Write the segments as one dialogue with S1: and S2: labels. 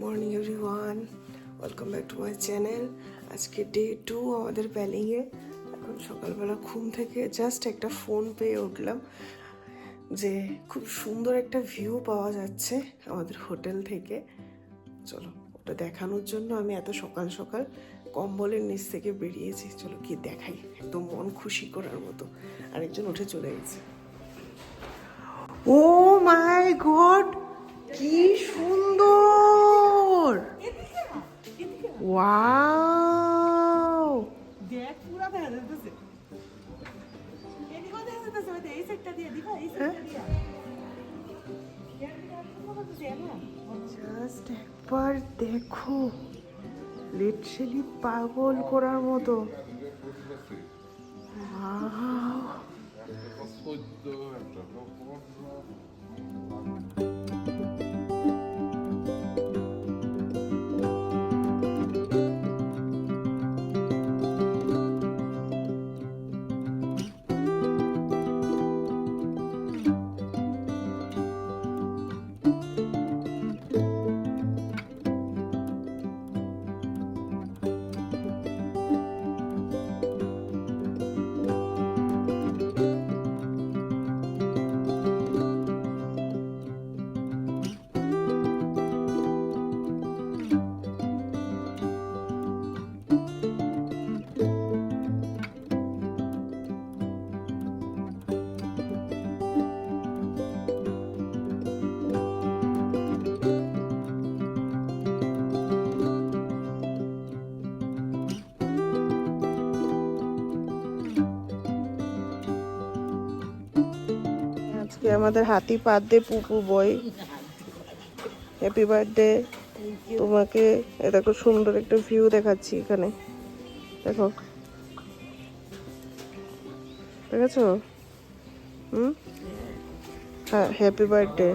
S1: Morning everyone, welcome back to my channel. আজকে day 2 আমাদের প্ল্যানিংয়ে। এখন সকালবেলা ঘুম থেকে জাস্ট একটা ফোন পেয়ে উঠলাম যে খুব সুন্দর একটা ভিউ পাওয়া যাচ্ছে আমাদের হোটেল থেকে। চলো ওটা দেখানোর জন্য আমি এত সকাল সকাল কম্বলের নিচ থেকে বেরিয়েছি। চলো কি দেখাই, একদম মন খুশি করার মতো। আরেকজন উঠে চলে গেছে। ও মাই গড, কি সুন্দর! ওয়াও,
S2: দেখ পুরা দেখা যাচ্ছে। এদিকেও দেখা যাচ্ছে, ওই এই সাইডটা দিয়ে দিবা, এই সাইডটা দিয়া।
S1: জাস্ট একবার দেখো, লিটারালি পাগল করার মতো। ওয়াও, আজকে আমাদের হাতি পাত দিয়ে পুপু বই। হ্যাপি বার্থডে তোমাকে। এ দেখো সুন্দর একটা ভিউ দেখাচ্ছি এখানে, দেখো, দেখেছো? হ্যাঁ, হ্যাপি বার্থডে।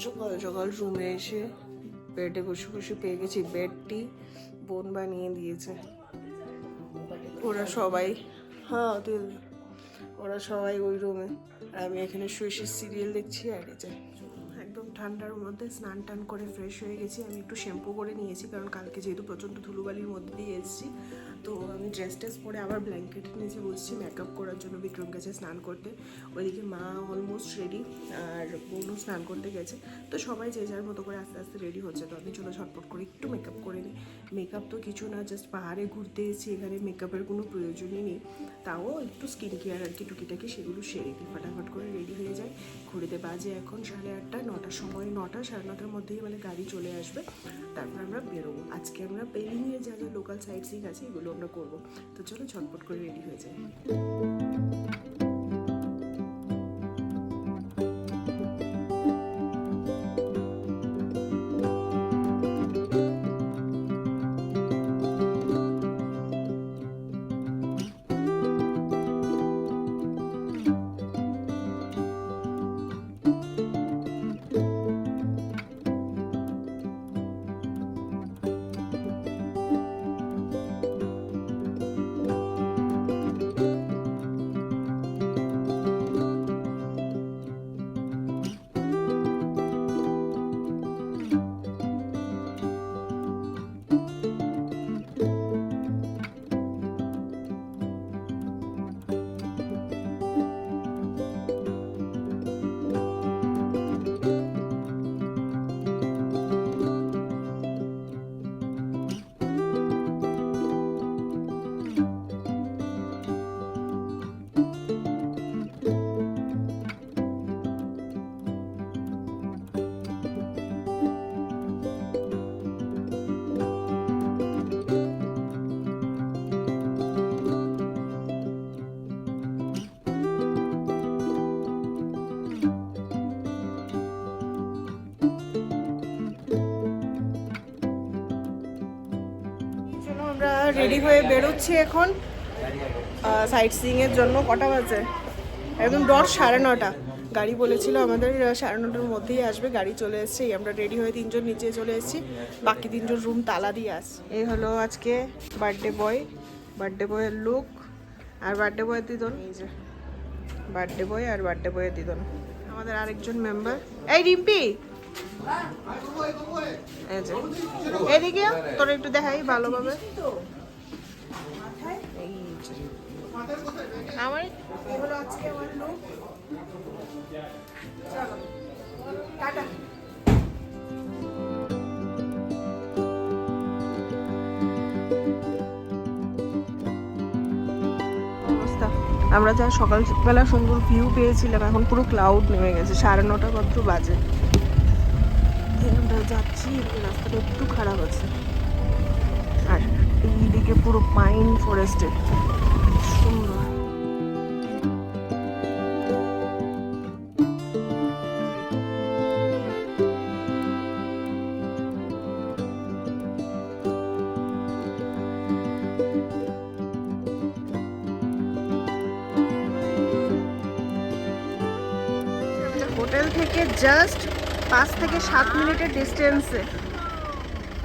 S1: সকাল সকাল রুমে এসে বেডে বসে বসে পেয়ে গেছি বেডটি বোন বানিয়ে দিয়েছে। ওরা সবাই, হ্যাঁ ওরা সবাই ওই রুমে, আর আমি এখানে শুয়ে শুয়ে সিরিয়াল দেখছি। আর এই যে একদম ঠান্ডার মধ্যে স্নান টান করে ফ্রেশ হয়ে গেছি। আমি একটু শ্যাম্পু করে নিয়েছি, কারণ কালকে যেহেতু প্রচণ্ড ধুলোবালির মধ্যে দিয়ে এসেছি। তো আমি ড্রেস টেস পরে আবার ব্ল্যাঙ্কেটের নিচে বসছি মেকআপ করার জন্য। বিক্রম গেছে স্নান করতে, ওইদিকে মা অলমোস্ট রেডি, আর বোনও স্নান করতে গেছে। তো সবাই যে যার মতো করে আস্তে আস্তে রেডি হচ্ছে। তো আমি চলো ঝটপট করে একটু মেকআপ করে নিই। মেকআপ তো কিছু না, জাস্ট পাহাড়ে ঘুরতে এসেছি, এখানে মেকআপের কোনো প্রয়োজনই নেই। তাও একটু স্কিন কেয়ার আর কি টুকিটাকি সেগুলো সেরে দিই, ফটাফট করে রেডি হয়ে যায়। ঘুরিতে বাজে এখন 8:30, 9টার সময়, 9টা 9:30 মধ্যেই মানে গাড়ি চলে আসবে। তারপর আমরা বেরোবো। আজকে আমরা পেরিংয়ে যা যা লোকাল সাইট সিং আছে এগুলো আমরা করবো। তো চলো ঝটপট করে রেডি হয়ে যাই। রেডি হয়ে বেরোচ্ছি এখন সাইট সিইংয়ের জন্য। কটা বাজে? একদম 9:30। গাড়ি বলেছিল আমাদের 9:30টার মধ্যেই আসবে, গাড়ি চলে এসেছে। আমরা রেডি হয়ে 3জন নিচে চলে এসেছি, বাকি 3জন রুম তালা দিয়ে আস। এই হলো আজকে বার্থডে বয়ের লুক আর বার্থডে বয়ের দিদন। এই যে বার্থডে বয় আর বার্থডে বয়ের দিদন। আমাদের আরেকজন মেম্বার এই রিম্পি, এই যে এদিকে তোর একটু দেখাই ভালোভাবে। এই যে আমার এই হলো আজকে আমার লুক। চলো টাটা। আমরা যা সকালবেলা সুন্দর ভিউ পেয়েছিলাম, এখন পুরো ক্লাউড নেমে গেছে। 9:30 মাত্র বাজে। আমরা যাচ্ছি, রাস্তাটা একটু খারাপ আছে। আর এইদিকে পুরো পাইন ফরেস্টেড, সুন্দর। হোটেল থেকে জাস্ট 5 থেকে 7 মিনিটের ডিস্টেন্সে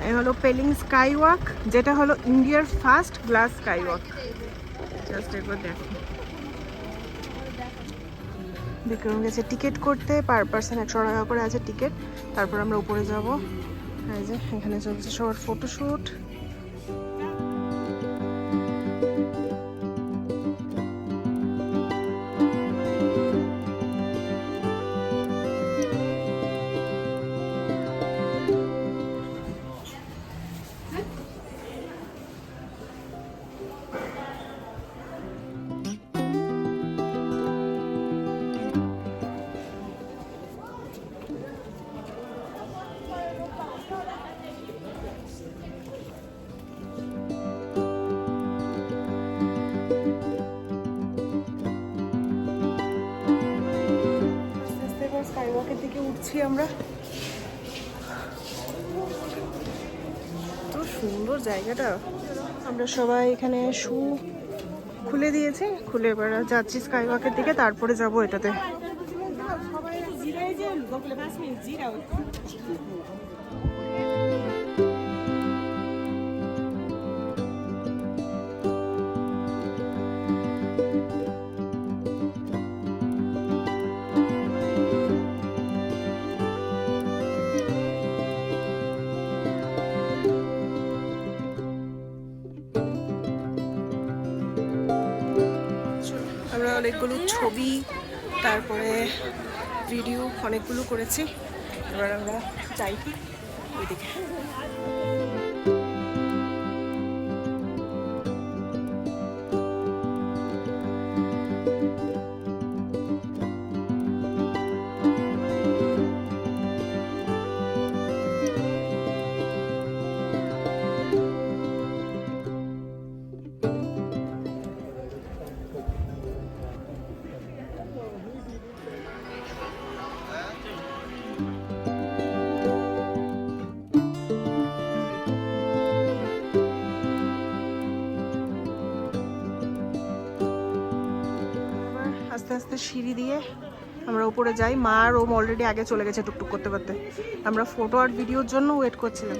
S1: এই হলো পেলিং স্কাই ওয়াক, যেটা হলো ইন্ডিয়ার first glass sky walk. Just একবার দেখো। বিক্রম গেছে টিকিট করতে, পার পার্সন 100 টাকা করে আছে টিকিট। তারপর আমরা উপরে যাব। এই যে এখানে চলছে সবার ফটোশ্যুট। স্কাইওয়াকের দিকে উঠছি আমরা। তো সুন্দর জায়গাটা। আমরা সবাই এখানে শু খুলে দিয়েছি, খুলে এবার যাচ্ছি স্কাইওয়াকের দিকে, তারপরে যাব এটাতে।
S2: সবাই জিরাই যে গোকুলে 5 মিনিট জিরাও।
S1: আমরা অনেকগুলো ছবি, তারপরে ভিডিও অনেকগুলো করেছি। এবার আমরা যাই ওইদিকে। আস্তে আস্তে সিঁড়ি দিয়ে আমরা উপরে যাই। মা আর ওম অলরেডি আগে চলে গেছে টুকটুক করতে করতে। আমরা ফটো আর ভিডিওর জন্য ওয়েট করছিলাম।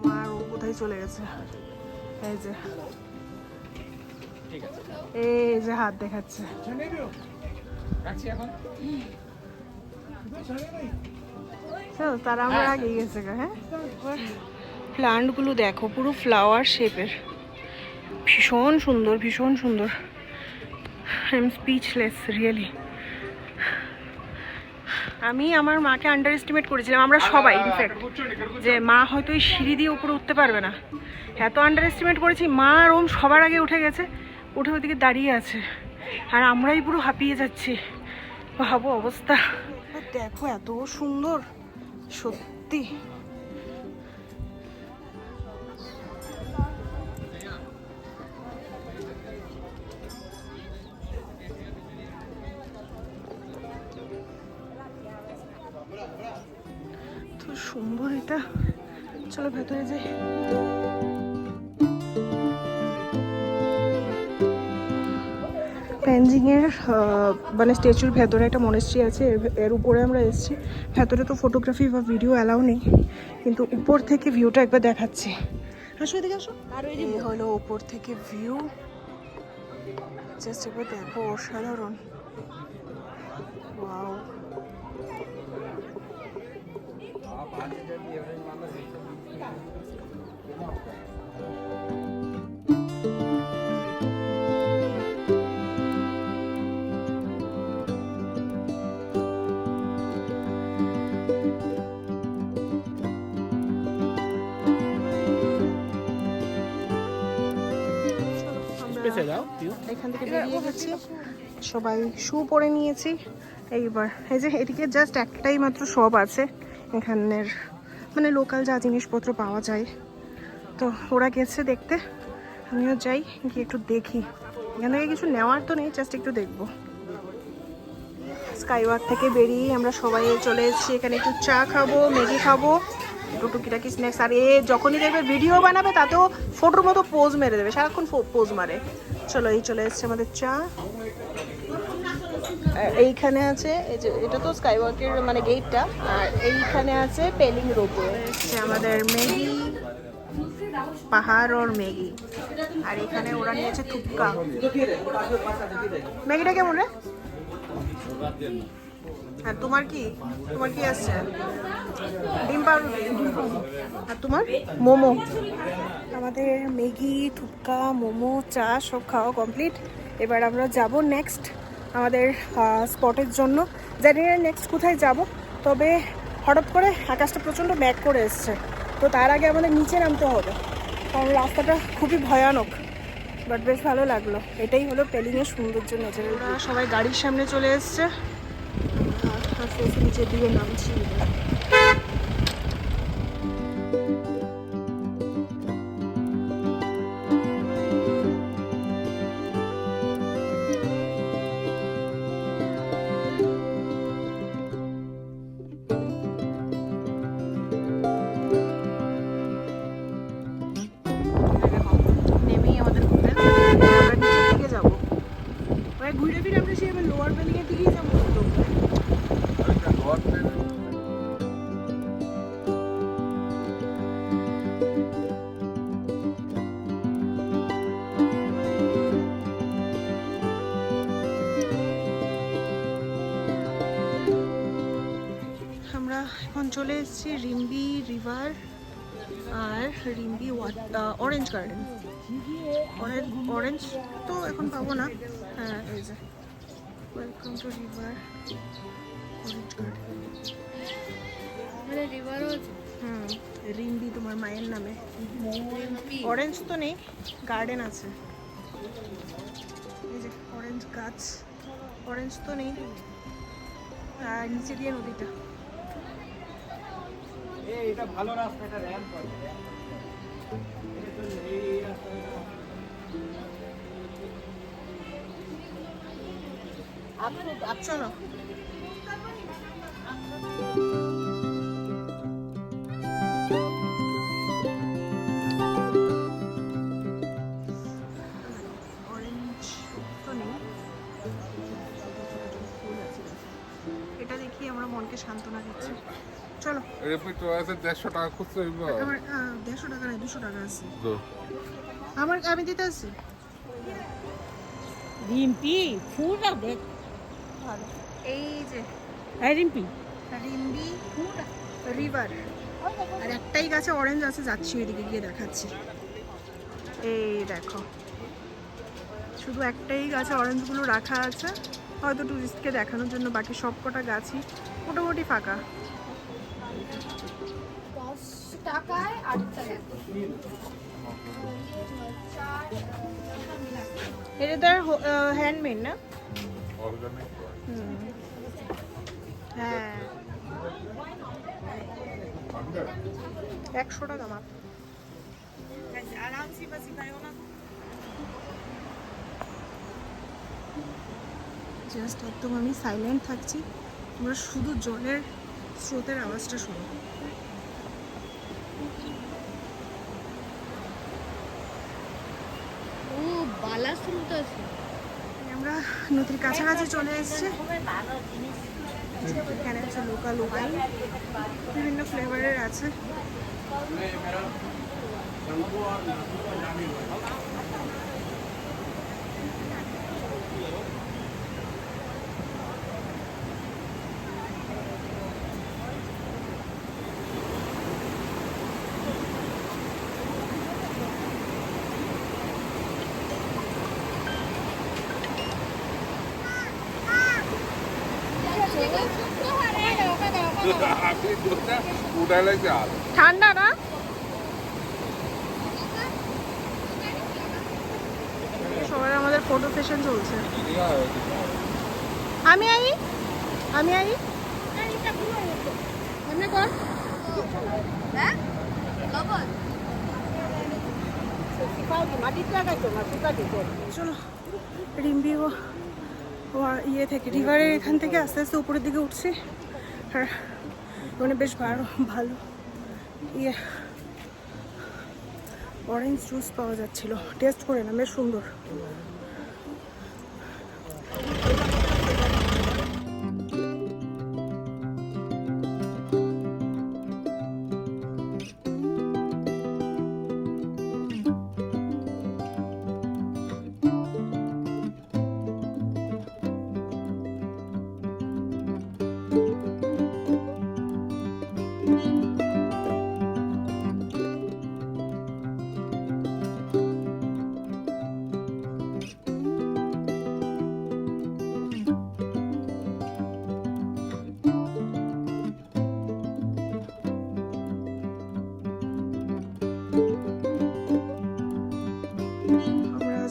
S1: মা আর ও কোথায় চলে গেছে? এই যে এই যে হাত দেখাচ্ছে। তারা আমার আগে গেছে। হ্যাঁ, প্লান্টগুলো দেখো, পুরো ফ্লাওয়ার শেপের, ভীষণ সুন্দর, ভীষণ সুন্দর। I am speechless really. আমি আমার মাকে আন্ডার এস্টিমেট করেছিলাম, আমরা সবাই ইনফ্যাক্ট, যে মা হয়তো এই সিঁড়ি দিয়ে উপরে উঠতে পারবে না। এত আন্ডার এস্টিমেট করেছি। মা আর ওম সবার আগে উঠে গেছে, উঠে ওইদিকে দাঁড়িয়ে আছে, আর আমরাই পুরো হাঁপিয়ে যাচ্ছি। ভাবো অবস্থা। দেখো এত সুন্দর সত্যি। তো সুন্দর এটা। চলো ভেতরে যাই। প্যানজিংয়ের মানে স্ট্যাচুর ভেতরে একটা মনেস্ট্রি আছে, এর উপরে আমরা এসেছি। ভেতরে তো ফটোগ্রাফি বা ভিডিও অ্যালাউ নেই, কিন্তু উপর থেকে ভিউটা একবার দেখাচ্ছি। আসো এদিকে আসো। আর এই হলো উপর থেকে ভিউ, জাস্ট একবার দেখো, অসাধারণ। ওয়াও। এখান থেকে বেরিয়ে গেছি, সবাই শু পরে নিয়েছি। এইবার এই যে এদিকে জাস্ট একটাই মাত্র শপ আছে এখানের, মানে লোকাল যা জিনিসপত্র পাওয়া যায়। তো ওরা গেছে দেখতে, আমিও যাই, গিয়ে একটু দেখি। এখান থেকে কিছু নেওয়ার তো নেই, জাস্ট একটু দেখবো। স্কাইওয়াক থেকে বেরিয়ে আমরা সবাই চলে এসেছি এখানে, একটু চা খাবো, ম্যাগি খাবো, একটু টুকিটাকি স্ন্যাক্স। আর যখনই দেখবে ভিডিও বানাবে তাতেও ফটোর মতো পোজ মেরে দেবে, সারাক্ষণ পোজ মারে। চলো, এই চলে এসছে আমাদের চা। এইখানে আছে, এই যে এটা তো স্কাইওয়াকের মানে গেটটা, আর এইখানে আছে পেলিং রোপওয়ে। আমাদের ম্যাগি, পাহাড় ওর ম্যাগি। আর এখানে ওরা নিয়েছে থুপকা। ম্যাগিটা কেমন রে? আর তোমার কি আসছে? ডিম পাউরুটি। আর তোমার? মোমো। আমাদের ম্যাগি, থুপকা, মোমো, চা সব খাওয়া কমপ্লিট। এবার আমরা যাব নেক্সট আমাদের স্পটের জন্য। জানি না নেক্সট কোথায় যাব, তবে হঠাৎ করে আকাশটা প্রচণ্ড ব্যাক করে এসছে, তো তার আগে আমাদের নিচে নামতে হবে, কারণ রাস্তাটা খুবই ভয়ানক। বাট বেশ ভালো লাগলো। এটাই হলো পেলিংয়ের সৌন্দর্য, ন্যাচারাল। সবাই গাড়ির সামনে চলে এসছে, আস্তে আস্তে নিচের দিকে নামছি। নেমেই আমাদের হোটেল, আমরা নিচের দিকে যাবো। ঘুরে ফিরে আমরা সেই লোয়ার পেলিংয়ের দিকেই যাবো। আমরা এখন চলে এসেছি রিম্বি রিভার আর রিম্বি অরেঞ্জ গার্ডেন। অরেঞ্জ তো এখন পাবো না। হ্যাঁ, এই যে welcome to river orange garden.
S3: মানে রিভারও
S1: রিম্বি তোমার মায়ের নামে। অরেঞ্জ তো নেই, গার্ডেন আছে। এই যে অরেঞ্জ গাছ, অরেঞ্জ তো নেই। আর নিচে দিয়ে নদীটা।
S2: এটা ভালো রাস্তা, এটা র্যাম্প আছে।
S1: চলো। অরেঞ্জ তো নেই, এটা দেখি আমরা মনকে সান্ত্বনা দিচ্ছি। চলো।
S4: দেড়শো টাকা খুচরো
S1: আমার 150 টাকা নয়, 200 টাকা আছে আমার, আমি দিতে আসছি।
S2: রিম্পি ফুলটা দেখ
S1: ভালো। এই যে
S2: রিম্পি
S1: রিম্বি রিভার, আর একটাই গাছে অরেঞ্জ আছে, যাচ্ছি ওইদিকে গিয়ে দেখাচ্ছি। এই দেখো, শুধু একটাই গাছে অরেঞ্জগুলো রাখা আছে, হয়তো টুরিস্টকে দেখানোর জন্য। বাকি সব কটা গাছই মোটামুটি ফাঁকা।
S3: 10 টাকায় 8 টাকা।
S1: এটা তার হ্যান্ডমেড না?
S4: অর্গানিক।
S1: হ্যাঁ, 100 টাকা মাত্র। জাস্ট একদম আমি সাইলেন্ট থাকছি, তোমরা শুধু জলের স্রোতের আওয়াজটা শোনো।
S3: ও বালা স্রোত আছে।
S1: আমরা নদীর কাছাকাছি চলে এসেছি। এখানে আছে লোকাল ওয়াইন, বিভিন্ন ফ্লেভারের আছে।
S4: আপনি দুধটা উঠাই লাগছে আর
S1: ঠান্ডা না? সবাই আমাদের ফটো সেশন চলছে। আমি আই আমি আই এমনি কর। চলো রিম্বি ও ইয়ে থেকে রিভারের এখান থেকে আস্তে আস্তে উপরের দিকে উঠছি। আর মানে বেশ ভালো ভালো ইয়ে অরেঞ্জ জুস পাওয়া যাচ্ছিল, টেস্ট করে না, বেশ সুন্দর।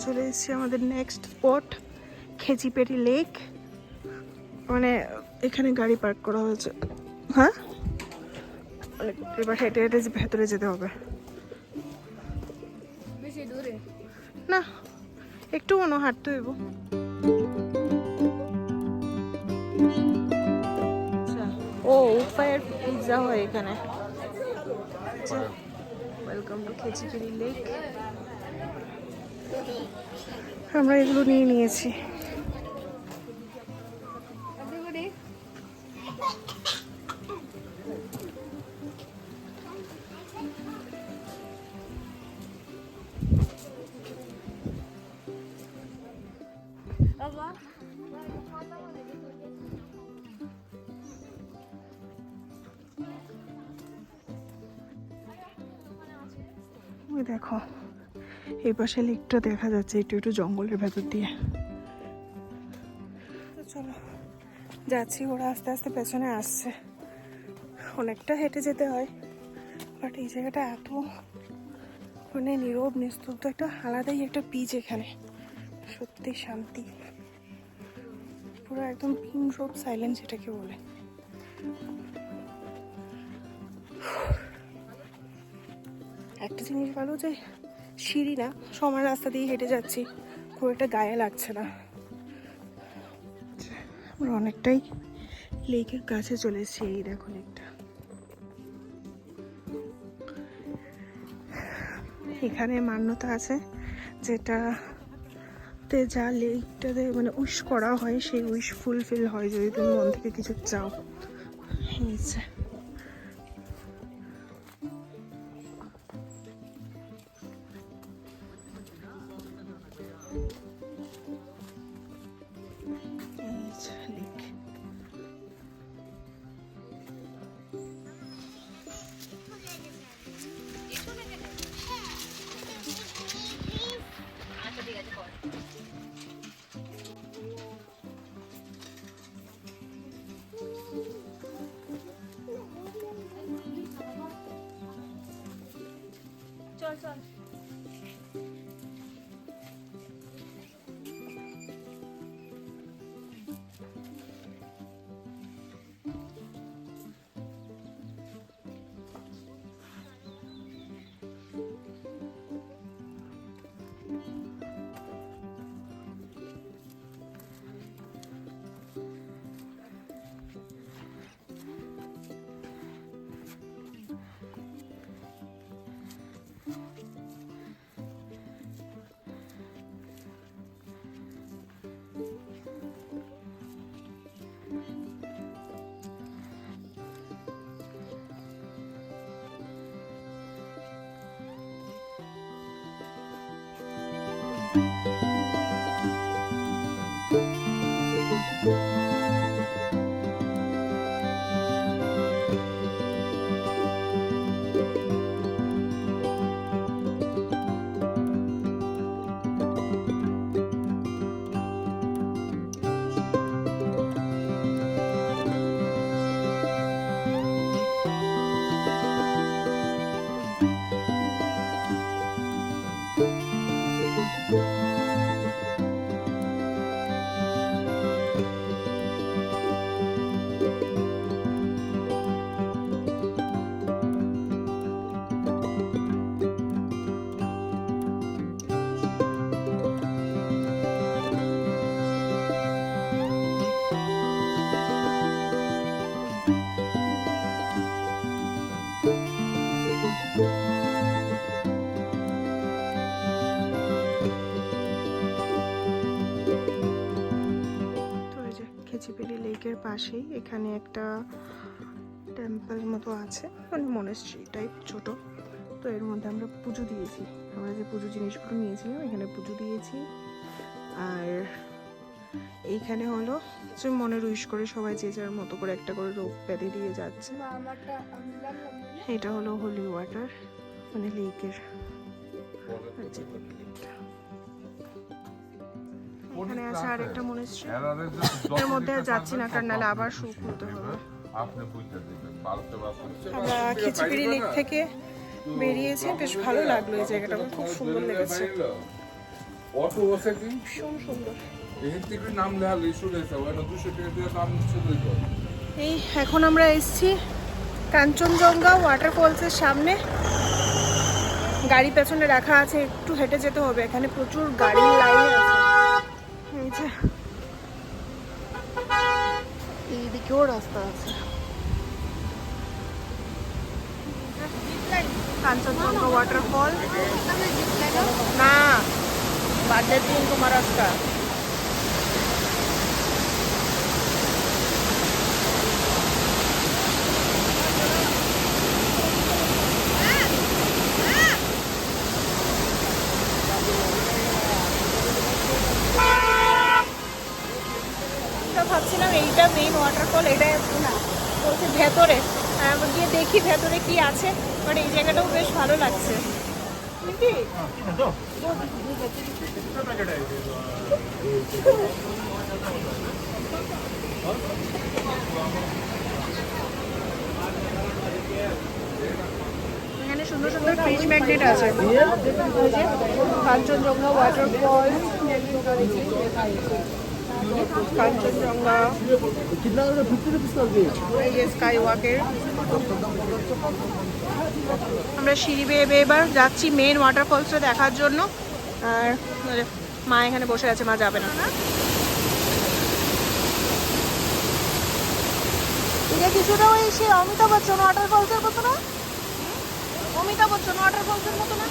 S1: চলে এসেছি আমাদের নেক্সট স্পট, খেচিপেটি লেক। মানে এখানে গাড়ি পার্ক করা হয়েছে। হ্যাঁ, এবার হেঁটে হেঁটে ভেতরে যেতে হবে।
S3: বেশি দূরে
S1: না, একটু মনে হাঁটতে হইব। ও উপায়ের পিৎজা হয় এখানে। ওয়েলকাম টু খেচিপেটি লেক। আমরা এগুলো নিয়ে নিয়েছি। ওই দেখো এই পাশে লেকটা দেখা যাচ্ছে, একটু একটু জঙ্গলের ভেতর দিয়ে। চলো যাচ্ছি, ওরা আস্তে আস্তে পেছনে আসছে। অনেকটা হেঁটে যেতে হয়, বাট এই জায়গাটা এত মানে নীরব নিস্তব্ধ, একটা আলাদাই একটা পিচ এখানে, সত্যি শান্তি, পুরো একদম পিন ড্রপ সাইলেন্স এটাকে বলে। একটা জিনিস ভালো যে সিঁড়ি না, সমান রাস্তা দিয়ে হেঁটে যাচ্ছি, খুব একটা গায়ে লাগছে না। আমরা অনেকটাই লেকের কাছে চলে এসেছি। এই দেখো লেকটা, এখানে মান্যতা আছে যেটাতে যা লেকটাতে মানে উইশ করা হয় সেই উইশ ফুলফিল হয় যদি তুমি মন থেকে কিছু চাও। নিচে লেক।
S3: চল চল।
S1: পাশেই এখানে একটা টেম্পল মতো আছে, মানে মনেস্ট্রি টাইপ ছোট। তো এর মধ্যে আমরা পুজো দিয়েছি, আমরা যে পুজো জিনিসগুলো নিয়েছিলাম এখানে পুজো দিয়েছি। আর এইখানে হলো যে মনের উইশ করে সবাই যে যার মতো করে একটা করে রোপ বেঁধে দিয়ে যাচ্ছে। এটা হলো হোলি ওয়াটার, মানে লেকের। এখানে আছে আর একটা মনেস্ট্রি, এর মধ্যে আর যাচ্ছি না কারণ নাহলে আবার শু খুলতে হবে। আমরা খিচিপিড়ি লেক থেকে বেরিয়েছি, বেশ ভালো লাগলো এই জায়গাটা, আমার খুব সুন্দর লেগেছে,
S4: অটো আছে কি
S1: ভীষণ সুন্দর।
S4: নাম লেখা লিস্ট রয়েছে, ওই 200 টাকা দিয়ে নাম চলে যাবে।
S1: এই এখন আমরা এসেছি কাঞ্চনজঙ্ঘা ওয়াটারফলসের সামনে। গাড়ি পেছনে রাখা আছে, একটু হেঁটে যেতে হবে, এখানে প্রচুর গাড়ির লাইন আছে। এই যে এইদিকেও রাস্তা আছে। কাঞ্চনজঙ্ঘা ওয়াটারফল না, বার্থডे दिन तुम्हारा उसका। ভাবছিলাম এইটা মেইন ওয়াটারফল, এটা না বলছে ভেতরে, গিয়ে দেখি ভেতরে কি আছে, বাট এই জায়গাটাও বেশ ভালো লাগছে। এখানে সুন্দর সুন্দর ফ্রিজ ম্যাগনেট আছে। কাঞ্চনজঙ্ঘা ওয়াটারফল, কাঞ্চনজঙ্ঘা, এই যে স্কাই ওয়াকের। আমরা সিঁড়ি বেয়ে বেয়ে এবার যাচ্ছি মেন ওয়াটারফলসটা দেখার জন্য। আর মা এখানে বসে আছে, মা যাবে না। এটা কিছুটা ওই সে অমিতাভ বচ্চন ওয়াটারফলসের মতো না, অমিতাভ বচ্চন ওয়াটারফলসের মতো না।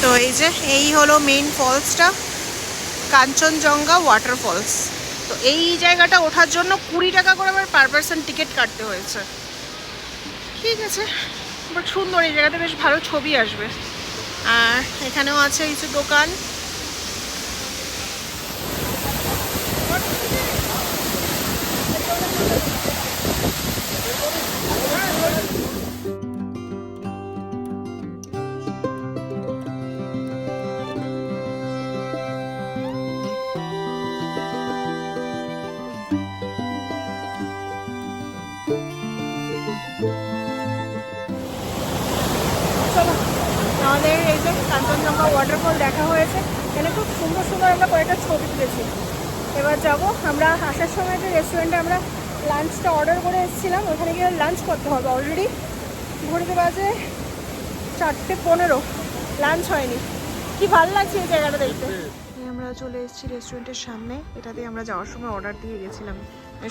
S1: তো এই যে এই হলো মেইন ফলসটা, কাঞ্চনজঙ্ঘা ওয়াটারফলস। তো এই জায়গাটা ওঠার জন্য 20 টাকা করে আবার পার পারসন টিকিট কাটতে হয়েছে। ঠিক আছে, বাট সুন্দর, এই জায়গাতে বেশ ভালো ছবি আসবে। আর এখানেও আছে কিছু দোকান। আমাদের এই যে কাঞ্চনজঙ্ঘা ওয়াটারফল দেখা হয়েছে, এখানে খুব সুন্দর সুন্দর আমরা কয়েকটা ছবি তুলেছি। এবার যাব আমরা আসার সময় যে রেস্টুরেন্টে আমরা লাঞ্চটা অর্ডার করে এসেছিলাম, ওখানে গিয়ে লাঞ্চ করতে হবে। অলরেডি ঘড়িতে বাজে 4:15, লাঞ্চ হয়নি। কি ভালো লাগছে এই জায়গাটা দেখতে। আমরা চলে এসেছি রেস্টুরেন্টের সামনে, এটা দিয়ে আমরা যাওয়ার সময় অর্ডার দিয়ে গেছিলাম।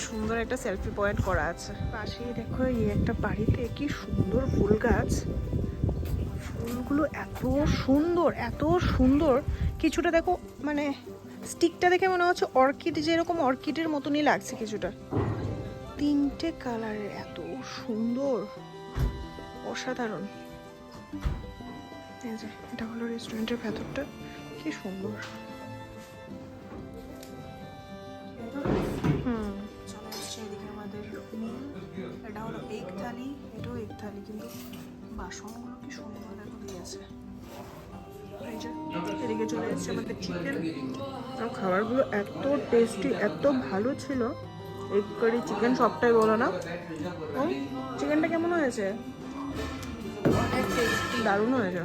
S1: সুন্দর একটা সেলফি পয়েন্ট করা আছে পাশেই। দেখো এই একটা বাড়িতে কি সুন্দর ফুল গাছ, ফুলগুলো এত সুন্দর এত সুন্দর। কিছুটা দেখো, মানে স্টিকটা দেখে মনে হচ্ছে অর্কিড, যেরকম অর্কিডের মতনই লাগছে কিছুটা। 3টে কালারের, এত সুন্দর, অসাধারণ। এই যে এটা হলো রেস্টুরেন্টের ভেতরটা, কি সুন্দর। চলে এসছে এদিকে আমাদের মিল। এটা হলো এগ থালি, এটাও এগ থালি, কিন্তু বাসনগুলো কি সুন্দর দেখো দিয়েছে। এই যে এদিকে চলে এসছে আমাদের চিকেন। আর খাবারগুলো এত টেস্টি, এত ভালো ছিল। এগ কারি, চিকেন সবটাই বলো না। চিকেনটা কেমন হয়েছে? দারুণ হয়েছে।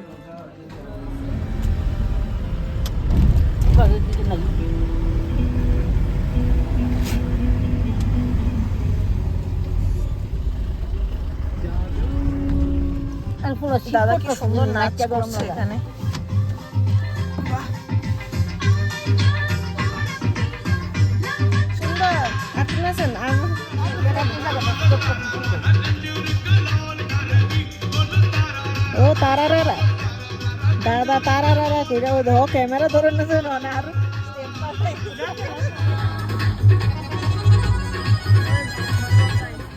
S1: দাদা কি সুন্দর নাচ করছে এখানে। সুন্দর, আপনি আছেন?
S2: ও তারারা দাদা তারারা কইরা ও দেখো ক্যামেরা ধরে নিছে না আর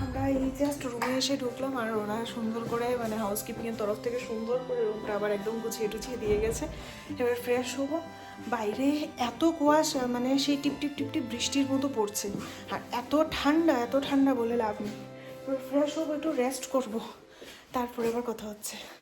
S1: আমরা এই জাস্ট রুমে এসে ঢুকলাম আর ওরা সুন্দর করে মানে হাউসকিপিংয়ের তরফ থেকে সুন্দর করে রুমটা আবার একদম গুছিয়ে টুছিয়ে দিয়ে গেছে। এবার ফ্রেশ হবো। বাইরে এত কুয়াশা মানে সেই টিপ টিপ টিপ টিপ বৃষ্টির মতো পড়ছে আর এত ঠান্ডা বলে লাভ নেই। এবার ফ্রেশ হবো, একটু রেস্ট করবো, তারপরে আবার কথা হচ্ছে।